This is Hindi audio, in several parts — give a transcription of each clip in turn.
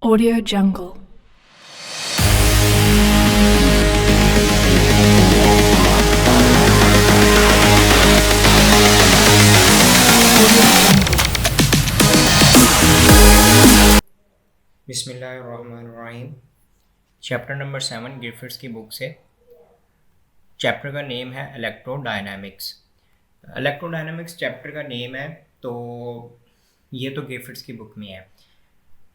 Audio Jungle. बिस्मिल्लाहिर्रहमानिर्रहीम। चैप्टर नंबर 7 ग्रिफिथ्स की बुक से। चैप्टर का नेम है इलेक्ट्रोडायनामिक्स। इलेक्ट्रोडायनामिक्स चैप्टर का नेम है, तो ये तो ग्रिफिथ्स की बुक में है।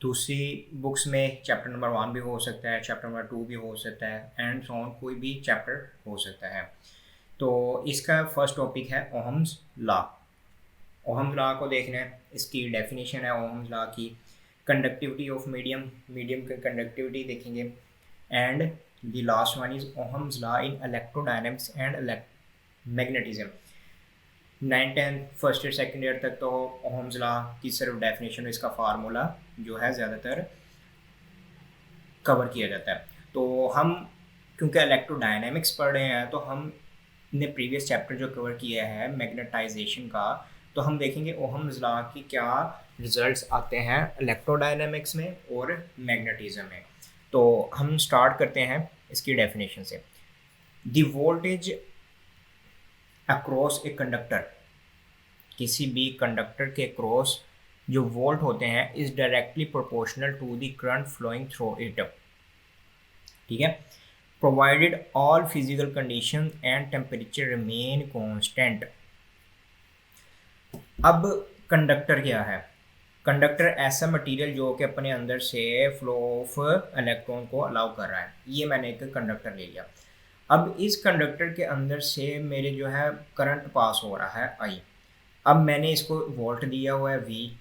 दूसरी बुक्स में चैप्टर नंबर 1 भी हो सकता है, चैप्टर नंबर 2 भी हो सकता है, एंड सो ऑन, कोई भी चैप्टर हो सकता है। तो इसका फर्स्ट टॉपिक है ओहम्स लॉ। ओहम्स लॉ को देखना है, इसकी डेफिनेशन है ओहम्स लॉ की। कंडक्टिविटी ऑफ मीडियम, मीडियम की कंडक्टिविटी देखेंगे। And the last one is Ohm's law in electrodynamics and magnetism. 9-10 first year second year तक तो ओहम्स लॉ की सिर्फ डेफिनेशन, इसका फार्मूला जो है ज़्यादातर कवर किया जाता है। तो हम क्योंकि इलेक्ट्रोडायनेमिक्स पढ़ रहे हैं, तो हमने प्रीवियस चैप्टर जो कवर किया है मैग्नेटाइजेशन का, तो हम देखेंगे ओहम्स लॉ की क्या रिजल्ट्स आते हैं इलेक्ट्रोडायनेमिक्स में और मैग्नेटिज्म में। तो हम स्टार्ट करते हैं इसकी डेफिनेशन से। The voltage across a conductor, किसी भी कंडक्टर के क्रॉस जो वोल्ट होते हैं, is directly proportional to the current flowing through it. ठीक है, provided all physical condition and temperature remain constant. अब कंडक्टर क्या है? कंडक्टर ऐसा मटेरियल जो कि अपने अंदर से फ्लो ऑफ इलेक्ट्रॉन को अलाउ कर रहा है। ये मैंने एक कंडक्टर ले लिया। अब इस कंडक्टर के अंदर से मेरे जो है करंट पास हो रहा है आई। अब मैंने इसको वोल्ट दिया हुआ है वी,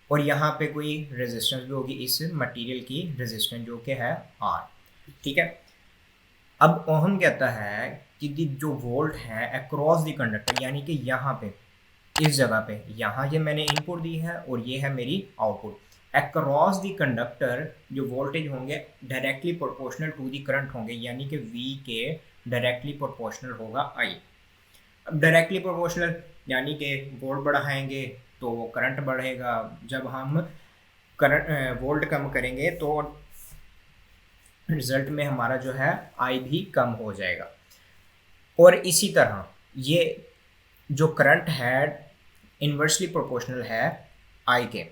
और यहाँ पे कोई रेजिस्टेंस भी होगी, इस मटेरियल की रेजिस्टेंस जो कि है आर। ठीक है, अब ओहम कहता है कि जो वोल्ट है अक्रॉस द कंडक्टर, यानी कि यहाँ पे इस जगह पे, यहाँ ये मैंने इनपुट दी है और ये है मेरी आउटपुट। अक्रॉस द कंडक्टर जो वोल्टेज होंगे directly proportional to the current होंगे, यानी कि वी के डायरेक्टली प्रोपोर्शनल होगा आई। अब डायरेक्टली प्रोपोर्शनल यानी कि वोल्ट बढ़ाएंगे तो करंट बढ़ेगा, जब हम करंट वोल्ट कम करेंगे तो रिजल्ट में हमारा जो है आई भी कम हो जाएगा। और इसी तरह ये जो करंट है इन्वर्सली प्रोपोर्शनल है आई के,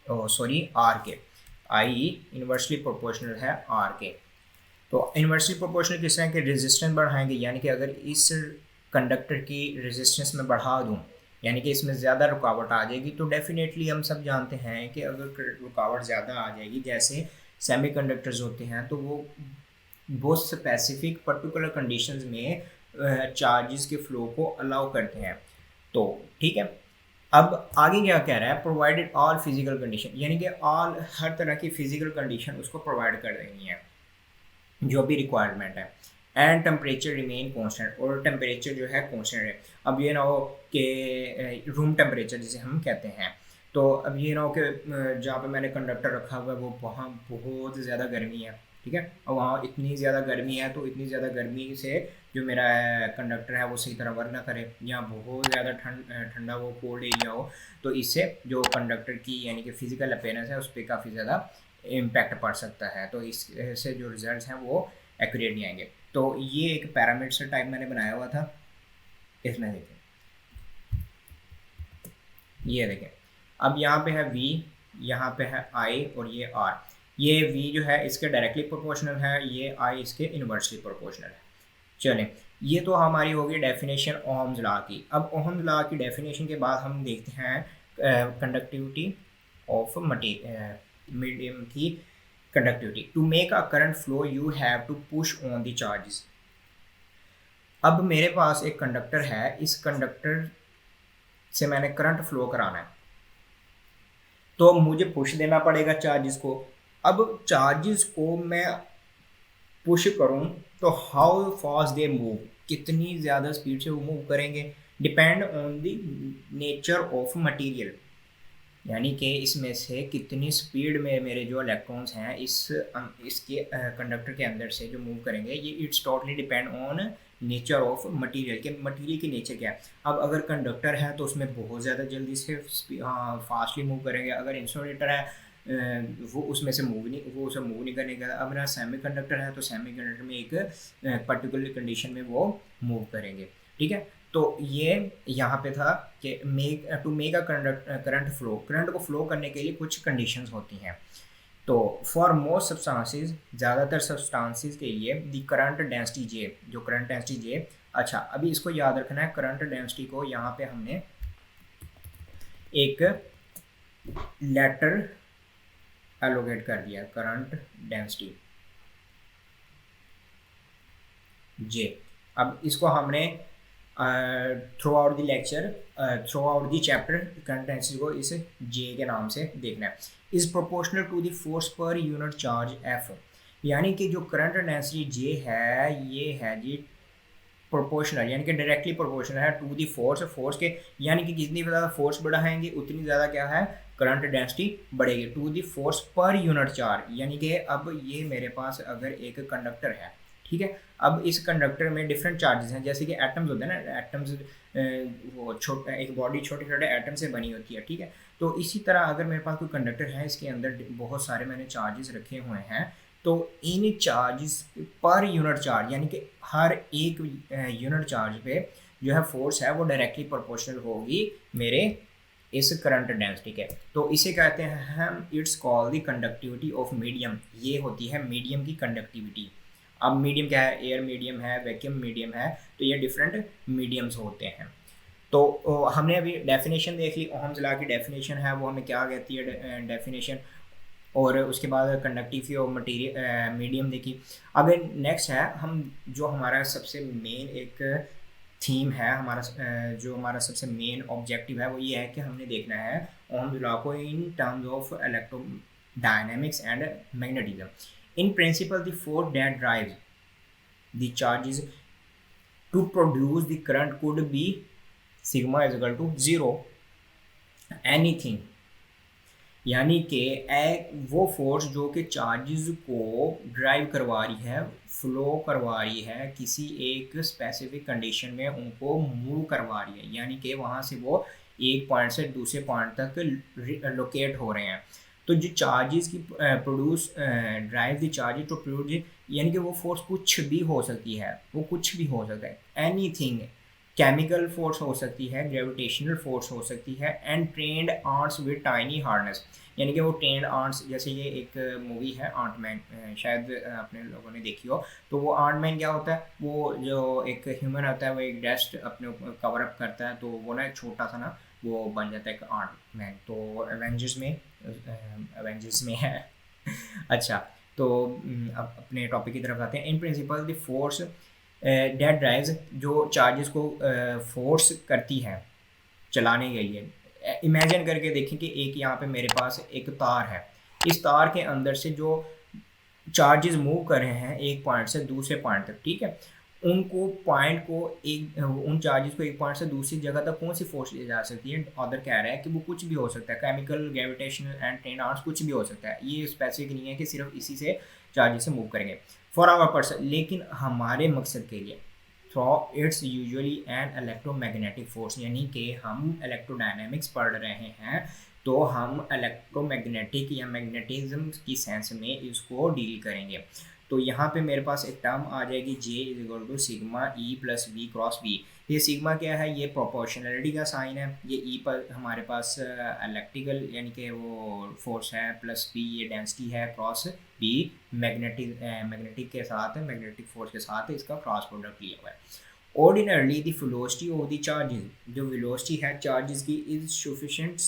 सॉरी आर के। आई इन्वर्सली प्रोपोर्शनल है आर के। तो इन्वर्सली प्रोपोर्शनल किस तरह के रेजिस्टेंस बढ़ाएंगे, यानी कि अगर इस कंडक्टर की रेजिस्टेंस में बढ़ा दूं, यानी कि इसमें ज़्यादा रुकावट आ जाएगी, तो डेफिनेटली हम सब जानते हैं कि अगर रुकावट ज़्यादा आ जाएगी, जैसे सेमीकंडक्टर्स होते हैं, तो वो बहुत स्पेसिफिक पर्टिकुलर कंडीशंस में चार्जेस के फ्लो को अलाउ करते हैं। तो ठीक है, अब आगे क्या कह रहा है? प्रोवाइडेड ऑल फिजिकल कंडीशन, यानी कि ऑल हर तरह की फिजिकल कंडीशन उसको प्रोवाइड कर देनी है जो भी रिक्वायरमेंट है। एंड टेम्परेचर रिमेन कांस्टेंट, और टेम्परेचर जो है कांस्टेंट है। अब ये ना हो कि रूम टेम्परेचर जिसे हम कहते हैं, तो अब ये ना हो कि जहाँ पे मैंने कंडक्टर रखा हुआ है वो वहाँ बहुत ज़्यादा गर्मी है, ठीक है, और वहाँ इतनी ज़्यादा गर्मी है, तो इतनी ज़्यादा गर्मी से जो मेरा कंडक्टर है वो सही तरह वर्क ना करे, या बहुत ज़्यादा ठंडा वो कोल्ड एरिया हो, तो इससे जो कंडक्टर की यानी कि फिजिकल अपीयरेंस है उस पर काफ़ी ज़्यादा इम्पैक्ट पड़ सकता है। तो इससे जो रिजल्ट्स हैं वो एक्यूरेट नहीं आएंगे। तो ये एक पैरामीटर टाइप मैंने बनाया हुआ था, इसमें देखें, ये देखें। अब यहाँ पे है V, यहाँ पे है I और ये R। ये V जो है इसके डायरेक्टली प्रोपोर्शनल है, ये I इसके इन्वर्सली प्रोपोर्शनल है। चलें, ये तो हमारी होगी डेफिनेशन ओहम्स लॉ की। अब ओहम्स लॉ की डेफिनेशन के बाद हम देखते हैं कंडक्टिविटी ऑफ मीडियम की conductivity. To make a current flow you have to push on the charges. अब मेरे पास एक कंडक्टर है, इस कंडक्टर से मैंने करंट फ्लो कराना है, तो मुझे पुश देना पड़ेगा चार्जेस को। अब चार्जेस को मैं पुश करूं तो हाउ फास्ट दे मूव, कितनी ज़्यादा स्पीड से वो मूव करेंगे, depend on the nature of material, यानी कि इसमें से कितनी स्पीड में मेरे जो इलेक्ट्रॉन्स हैं इसके कंडक्टर के अंदर से जो मूव करेंगे, ये it's totally depend on nature of material के, मटेरियल की नेचर क्या है। अब अगर कंडक्टर है तो उसमें बहुत ज़्यादा जल्दी से फास्टली मूव करेंगे, अगर इंसुलेटर है वो उसमें से मूव नहीं, वो उसे मूव नहीं करने का। अब मेरा सेमीकंडक्टर है तो सेमीकंडक्टर में एक पर्टिकुलर कंडीशन में वो मूव करेंगे, ठीक है। तो ये यहाँ पे था कि to make a current flow, current को फ्लो करने के लिए कुछ कंडीशंस होती हैं। तो फॉर मोस्ट सब्सटेंसेस, ज़्यादातर सब्सटेंसेस के लिए द करंट डेंसिटी जे, जो करंट डेंसिटी जे, अच्छा अभी इसको याद रखना है, करंट डेंसिटी को यहाँ पे हमने एक लेटर एलोकेट कर दिया, करंट डेंसिटी जे। अब इसको हमने throughout the lecture, throughout the chapter current density को इस जे के नाम से देखना है। Is proportional to the force per unit charge F, यानी कि जो करंट डेंसिटी जे है ये है जी प्रोपोर्शनल, यानी कि डायरेक्टली प्रोपोर्शनल है टू दी फोर्स, फोर्स के, यानी कि जितनी ज़्यादा फोर्स बढ़ाएंगे उतनी ज़्यादा क्या है करंट डेंसिटी बढ़ेगी, to the force per unit charge. यानी कि अब ये मेरे पास अगर एक कंडक्टर है, ठीक है, अब इस कंडक्टर में डिफरेंट चार्जेस हैं, जैसे कि एटम्स होते हैं ना, एटम्स वो छोटा एक बॉडी छोटे छोटे एटम से बनी होती है, ठीक है। तो इसी तरह अगर मेरे पास कोई कंडक्टर है, इसके अंदर बहुत सारे मैंने चार्जेस रखे हुए हैं, तो इन चार्जेस पर यूनिट चार्ज, यानी कि हर एक यूनिट चार्ज पे जो है फोर्स है वो डायरेक्टली प्रोपोर्शनल होगी मेरे इस करंट डेंसिटी के। तो इसे कहते हैं हम, it's call the conductivity of medium, ये होती है मीडियम की कंडक्टिविटी। अब मीडियम क्या है, एयर मीडियम है, वैक्यूम मीडियम है, तो ये डिफरेंट मीडियम्स होते हैं। तो हमने अभी डेफिनेशन देख ली, ओहम्स लॉ की डेफिनेशन है वो हमें क्या कहती है डेफिनेशन, और उसके बाद कंडक्टिविटी ऑफ मटेरियल मीडियम देखी। अब नेक्स्ट है हम, जो हमारा सबसे मेन एक थीम है, हमारा जो हमारा सबसे मेन ऑब्जेक्टिव है वो ये है कि हमने देखना है ओहम्स लॉ को in terms of electrodynamics and magnetism. In principle the force that drives the charges to produce the current could be sigma is equal to zero anything, यानी कि वो फोर्स जो कि चार्जेस को ड्राइव करवा रही है, फ्लो करवा रही है, किसी एक स्पेसिफिक कंडीशन में उनको मूव करवा रही है, यानी कि वहाँ से वो एक पॉइंट से दूसरे पॉइंट तक लोकेट हो रहे हैं। तो जो चार्जेस की produce drive the charges to produce, यानी कि वो फोर्स कुछ भी हो सकती है, वो कुछ भी हो सकता है, एनीथिंग, केमिकल फोर्स हो सकती है, ग्रेविटेशनल फोर्स हो सकती है, and trend arts with tiny harness, यानी कि वो ट्रेंड आर्ट्स, जैसे ये एक मूवी है आंट मैन, शायद अपने लोगों ने देखी हो। तो वो आंट मैन क्या होता है, वो जो एक ह्यूमन होता है वो एक डेस्ट अपने ऊपर कवर अप करता है, तो वो ना छोटा सा ना वो बन जाता है एक आंट मैन। तो एवेंजर्स में है अच्छा, तो अब अपने टॉपिक की तरफ आते हैं। In principle the force that drives, जो चार्जेस को फोर्स करती है चलाने के लिए, इमेजिन करके देखें कि एक यहाँ पे मेरे पास एक तार है, इस तार के अंदर से जो चार्जेस मूव कर रहे हैं एक पॉइंट से दूसरे पॉइंट तक, ठीक है, उनको पॉइंट को एक उन चार्जेस को एक पॉइंट से दूसरी जगह तक कौन सी फोर्स ले जा सकती है, ऑर्डर कह रहा है कि वो कुछ भी हो सकता है, chemical, gravitational and train arts, कुछ भी हो सकता है, ये स्पेसिफिक नहीं है कि सिर्फ इसी से चार्जेस से मूव करेंगे फॉर आवर पर्सन, लेकिन हमारे मकसद के लिए though it's usually an electromagnetic force, यानी कि हम इलेक्ट्रोडायनेमिक्स पढ़ रहे हैं तो हम इलेक्ट्रोमैग्नेटिक या मैग्नेटिज्म की सेंस में इसको डील करेंगे। तो यहाँ पे मेरे पास एक टर्म आ जाएगी J is equal to sigma E plus V cross B. ये सिग्मा क्या है, ये प्रोपोर्शनलिटी का साइन है, ये ई पर हमारे पास इलेक्ट्रिकल यानी कि वो फोर्स है, प्लस बी ये डेंसिटी है, क्रॉस बी मैग्नेटिक के साथ, मैग्नेटिक फोर्स के साथ इसका क्रॉस प्रोडक्ट लिया हुआ है। Ordinarily the velocity of the charges, जो वेलोसिटी है चार्जेस की, is sufficient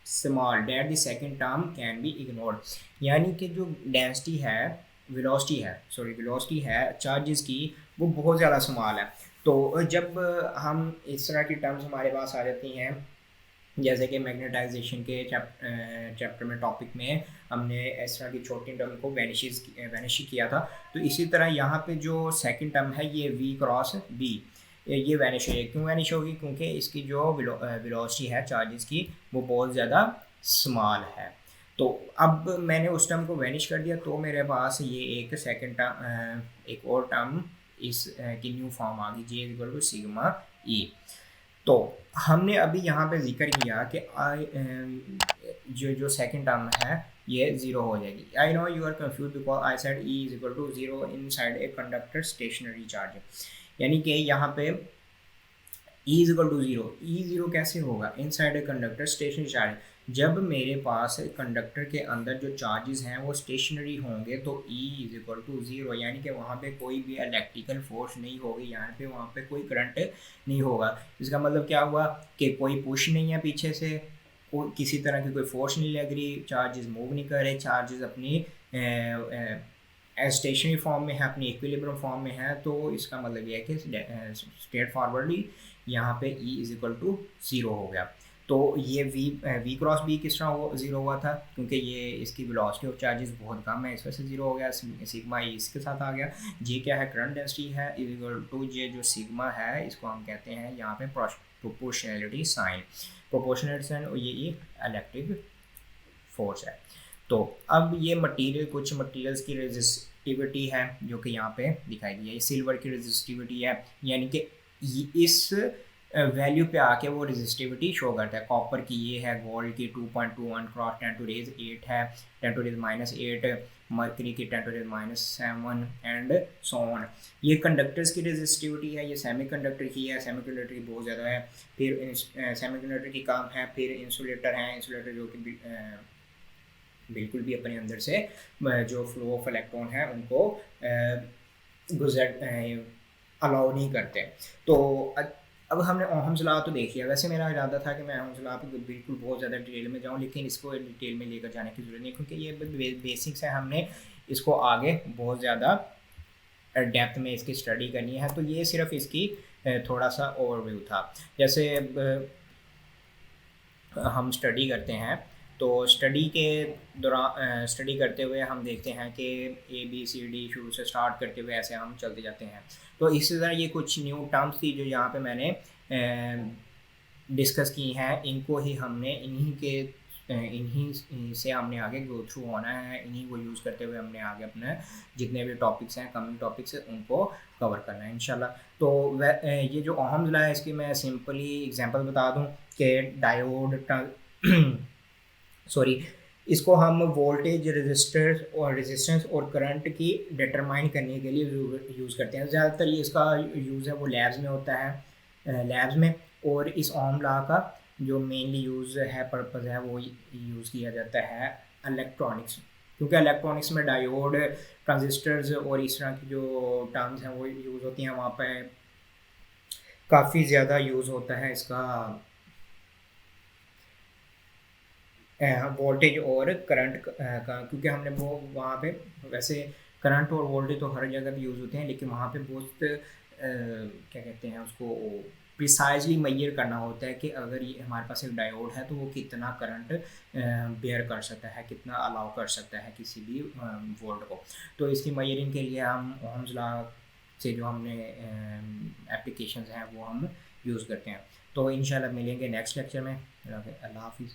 small that the second term can be ignored, यानी कि जो डेंसिटी है, वेलोसिटी है चार्जेस की, वो बहुत ज़्यादा स्मॉल है। तो जब हम इस तरह की टर्म्स हमारे पास आ जाती हैं, जैसे कि मैग्नेटाइजेशन के चैप्टर में टॉपिक में हमने इस तरह की छोटी टर्म को वैनिश किया था, तो इसी तरह यहाँ पे जो सेकंड टर्म है ये v क्रॉस b, ये वैनिश है। क्यों वैनिश होगी, क्योंकि इसकी जो वेलोसिटी है चार्जेस की वो बहुत ज़्यादा स्मॉल है। तो अब मैंने उस टर्म को वैनिश कर दिया, तो मेरे पास ये एक सेकंड टर्म, एक और टर्म इस की न्यू फॉर्म आ गई, J equal to sigma E। तो हमने अभी यहाँ पे जिक्र किया कि जो सेकंड टर्म है ये ज़ीरो हो जाएगी। I know you are confuse because I said E is equal to zero inside a conductor stationary charge, यानी कि यहाँ पे E is equal to zero, E zero कैसे होगा inside a conductor stationary charge, जब मेरे पास कंडक्टर के अंदर जो चार्जेस हैं वो स्टेशनरी होंगे तो E is equal to zero, यानी कि वहाँ पे कोई भी इलेक्ट्रिकल फोर्स नहीं होगी, यहाँ पे वहाँ पे कोई करंट नहीं होगा। इसका मतलब क्या हुआ कि कोई पुश नहीं है पीछे से, कोई किसी तरह की कोई फोर्स नहीं लग रही, चार्जेस मूव नहीं कर रहे, चार्जेस अपनी स्टेशनरी फॉर्म में है, अपनी इक्विलिब्रियम फॉर्म में है। तो इसका मतलब ये है कि स्ट्रेट फॉरवर्डली यहाँ पे E is equal to zero हो गया। तो ये वी क्रॉस बी किस तरह हो ज़ीरो हुआ था, क्योंकि ये इसकी वेलोसिटी ऑफ चार्जेस बहुत कम है, इस वजह से ज़ीरो हो गया। सिग्मा ई इसके साथ आ गया। जी क्या है, करंट डेंसिटी है, इज इक्वल टू ये जो सिग्मा है इसको हम कहते हैं यहाँ पे प्रोपोर्शनैलिटी साइन, प्रोपोर्शनैलिटी साइन, और ये इलेक्ट्रिक फोर्स है। तो अब ये मटेरियल, कुछ मटेरियल्स की रेजिस्टिविटी है जो कि यहाँ पे दिखाई दी है। सिल्वर की रेजिस्टिविटी है, यानी कि इस वैल्यू पे आके वो रेजिस्टिविटी शो करता है। कॉपर की ये है, गोल्ड की 2.21 क्रॉस 10⁻8 है, 10⁻8, मर्करी की 10⁻7 एंड सो ऑन। ये कंडक्टर्स की रेजिस्टिविटी है, ये सेमीकंडक्टर की है, सेमीकंडक्टर की बहुत ज़्यादा है। फिर सेमीकंडक्टर की कम है। फिर इंसुलेटर हैं, इंसुलेटर जो कि बिल्कुल भी अपने अंदर से जो फ्लो ऑफ इलेक्ट्रॉन है उनको गुजर अलाउ नहीं करते। तो अब हमने ओहम्स लॉ तो देख लिया। वैसे मेरा इरादा था कि मैं ओहम्स लॉ पे बिल्कुल बहुत ज़्यादा डिटेल में जाऊं, लेकिन इसको डिटेल में लेकर जाने की ज़रूरत नहीं, क्योंकि ये बेसिक्स है, हमने इसको आगे बहुत ज़्यादा डेप्थ में इसकी स्टडी करनी है। तो ये सिर्फ इसकी थोड़ा सा ओवरव्यू था। जैसे हम स्टडी करते हैं तो स्टडी के दौरान स्टडी करते हुए हम देखते हैं कि ABCD शुरू से स्टार्ट करते हुए ऐसे हम चलते जाते हैं। तो इसी तरह ये कुछ न्यू टर्म्स थी जो यहाँ पे मैंने डिस्कस की हैं, इनको ही हमने इन्हीं से हमने आगे गो थ्रू होना है, इन्हीं को यूज़ करते हुए हमने आगे अपने जितने भी टॉपिक्स हैं, कमिंग टॉपिक्स हैं, उनको कवर करना है इंशाल्लाह। तो ये जो ओहम्स लॉ है इसकी मैं सिंपली एग्जांपल बता दूं कि डायोड सॉरी इसको हम वोल्टेज रेजिस्टेंस और करंट की डिटरमाइन करने के लिए यूज़ करते हैं। ज़्यादातर ये इसका यूज़ है वो लैब्स में होता है, लैब्स में। और इस ओहम लॉ का जो मेनली यूज़ है, पर्पज़ है, वो यूज़ किया जाता है इलेक्ट्रॉनिक्स, क्योंकि इलेक्ट्रॉनिक्स में डायोड, ट्रांजिस्टर्स और इस तरह की जो टर्म्स हैं वो यूज़ होती हैं। वहाँ पे काफ़ी ज़्यादा यूज़ होता है इसका वोल्टेज और करंट का, क्योंकि हमने वो वहाँ पे वैसे करंट और वोल्टेज तो हर जगह भी यूज़ होते हैं, लेकिन वहाँ पे बहुत क्या कहते हैं उसको प्रिसाइजली मेजर करना होता है कि अगर ये हमारे पास एक डायोड है तो वो कितना करंट बेयर कर सकता है, कितना अलाउ कर सकता है किसी भी वोल्ट को। तो इसकी मेजरिंग के लिए हम ओहम्स लॉ से जो हमने एप्लीकेशंस हैं वो हम यूज़ करते हैं। तो इंशाल्लाह मिलेंगे नेक्स्ट लेक्चर में। अल्लाह हाफिज़।